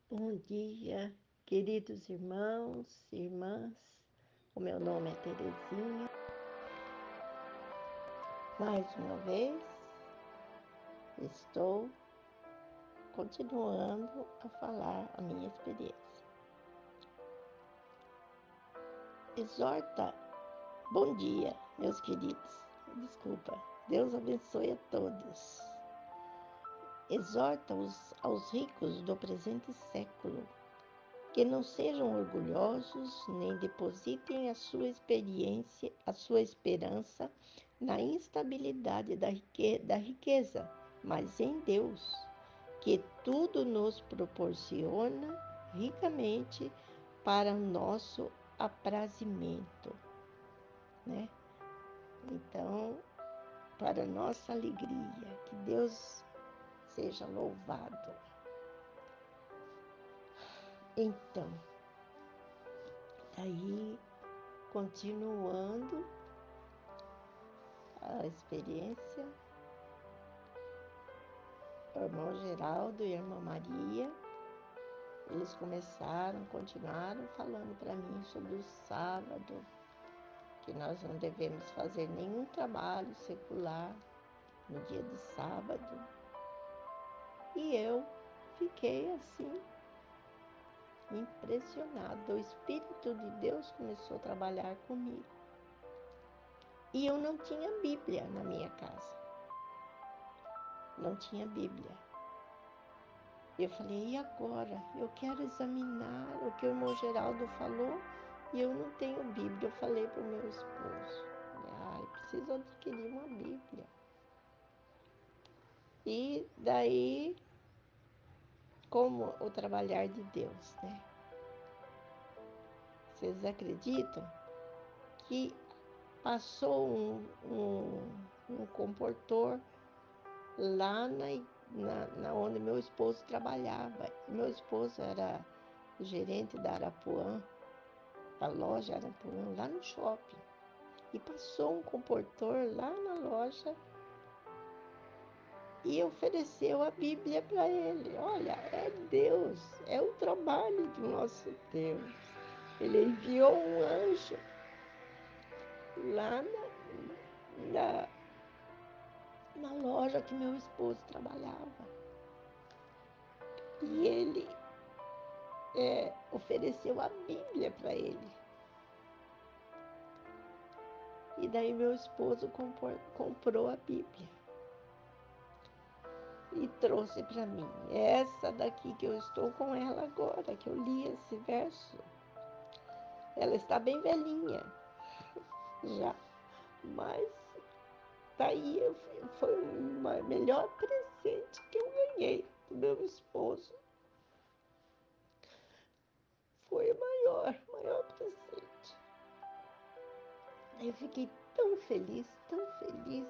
Bom dia, queridos irmãos e irmãs. O meu nome é Terezinha. Mais uma vez, estou continuando a falar a minha experiência. Exorta, bom dia, meus queridos. Desculpa, Deus abençoe a todos. Exorta aos ricos do presente século que não sejam orgulhosos, nem depositem a sua experiência, a sua esperança na instabilidade da riqueza, mas em Deus, que tudo nos proporciona ricamente para o nosso aprazimento, né? Então, para nossa alegria, que Deus seja louvado. Então, daí, continuando a experiência, o irmão Geraldo e a irmã Maria, eles continuaram falando para mim sobre o sábado, que nós não devemos fazer nenhum trabalho secular no dia de sábado. E eu fiquei assim, impressionada. O Espírito de Deus começou a trabalhar comigo. E eu não tinha Bíblia na minha casa. Não tinha Bíblia. Eu falei, e agora? Eu quero examinar o que o irmão Geraldo falou e eu não tenho Bíblia. Eu falei para o meu esposo, preciso adquirir uma Bíblia. E daí, como o trabalhar de Deus, né? Vocês acreditam que passou um comportor lá na onde meu esposo trabalhava. Meu esposo era gerente da Arapuã, da loja Arapuã, lá no shopping. E passou um comportor lá na loja e ofereceu a Bíblia para ele. Olha, é Deus, é o trabalho do nosso Deus. Ele enviou um anjo lá na, na loja que meu esposo trabalhava. E ele ofereceu a Bíblia para ele. E daí meu esposo comprou a Bíblia e trouxe para mim. Essa daqui que eu estou com ela agora, que eu li esse verso. Ela está bem velhinha já, mas tá aí, foi o melhor presente que eu ganhei do meu esposo. Foi o maior presente. Eu fiquei tão feliz, tão feliz.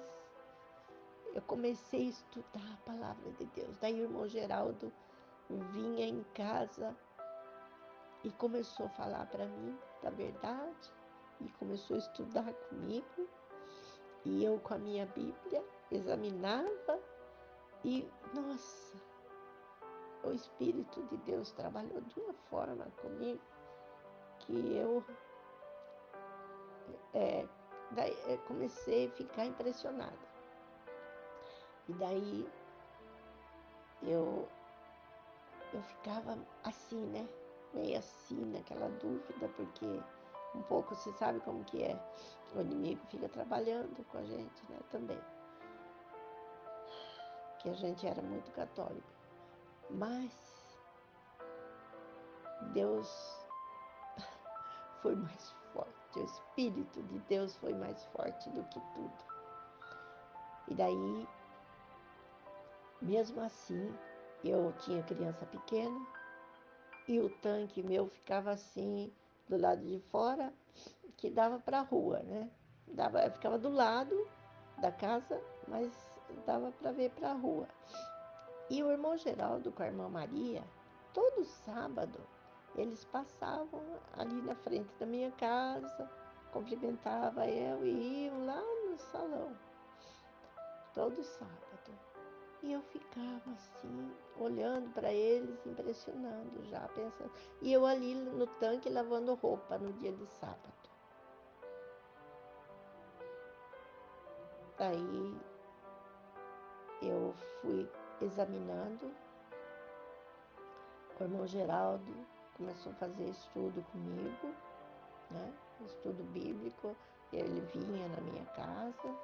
Eu comecei a estudar a palavra de Deus. Daí o irmão Geraldo vinha em casa e começou a falar para mim da verdade. E começou a estudar comigo. E eu com a minha Bíblia examinava. E, nossa, o Espírito de Deus trabalhou de uma forma comigo que eu comecei a ficar impressionada. E daí eu ficava assim, né? Meio assim, naquela dúvida, porque um pouco você sabe como que é. O inimigo fica trabalhando com a gente, né? Também. Que a gente era muito católico. Mas Deus foi mais forte. O Espírito de Deus foi mais forte do que tudo. E daí, mesmo assim, eu tinha criança pequena e o tanque meu ficava assim, do lado de fora, que dava para a rua, né? Ficava do lado da casa, mas dava para ver para a rua. E o irmão Geraldo com a irmã Maria, todo sábado, eles passavam ali na frente da minha casa, cumprimentava eu e iam lá no salão, todo sábado. E eu ficava assim, olhando para eles, impressionando já, pensando. E eu ali no tanque lavando roupa no dia de sábado. Aí eu fui examinando, o irmão Geraldo começou a fazer estudo comigo, né? Estudo bíblico, ele vinha na minha casa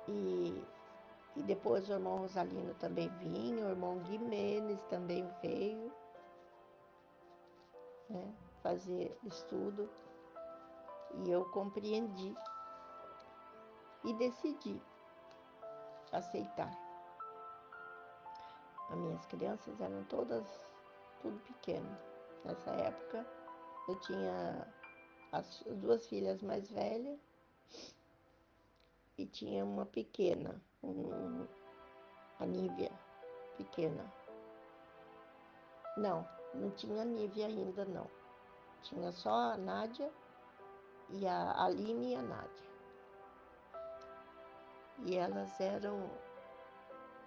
e depois o irmão Rosalino também vinha, o irmão Guimenes também veio, né, fazer estudo e eu compreendi e decidi aceitar. As minhas crianças eram todas tudo pequeno. Nessa época eu tinha as duas filhas mais velhas e tinha uma pequena, a Nívia, pequena. Não, não tinha a Nívia ainda não. Tinha só a Nádia e a Aline e a Nádia. E elas eram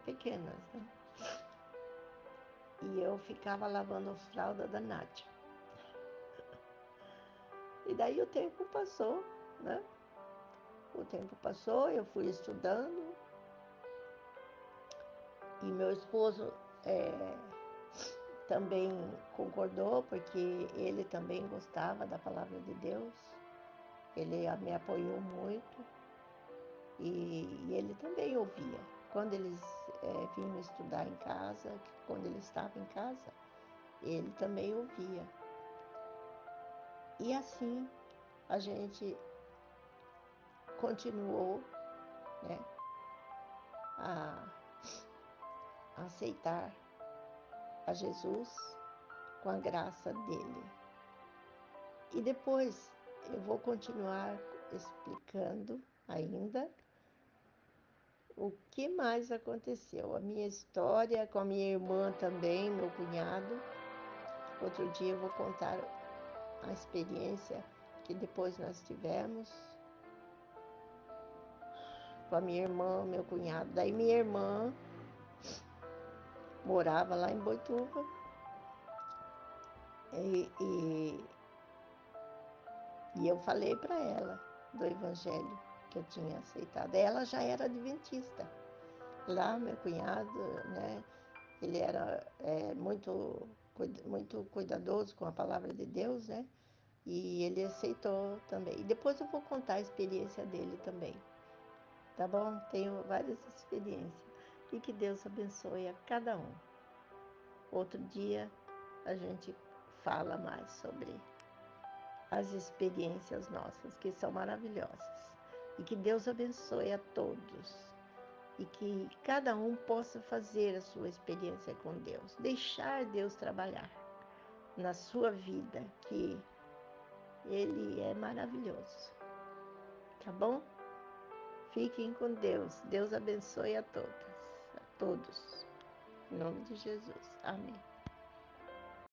pequenas, né? E eu ficava lavando as fraldas da Nádia. E daí o tempo passou, né? O tempo passou, eu fui estudando. E meu esposo também concordou, porque ele também gostava da palavra de Deus. Ele me apoiou muito e ele também ouvia. Quando eles vinham estudar em casa, quando ele estava em casa, ele também ouvia. E assim a gente continuou, né, a aceitar a Jesus com a graça dele. E depois eu vou continuar explicando ainda o que mais aconteceu. A minha história com a minha irmã também, meu cunhado. Outro dia eu vou contar a experiência que depois nós tivemos com a minha irmã, meu cunhado. Daí minha irmã morava lá em Boituva e eu falei para ela do evangelho que eu tinha aceitado. Ela já era adventista. Lá meu cunhado, né, ele era muito cuidadoso com a palavra de Deus, né? E ele aceitou também. E depois eu vou contar a experiência dele também. Tá bom? Tenho várias experiências. E que Deus abençoe a cada um. Outro dia a gente fala mais sobre as experiências nossas, que são maravilhosas. E que Deus abençoe a todos. E que cada um possa fazer a sua experiência com Deus. Deixar Deus trabalhar na sua vida, que Ele é maravilhoso. Tá bom? Fiquem com Deus. Deus abençoe a todas, a todos. Em nome de Jesus. Amém.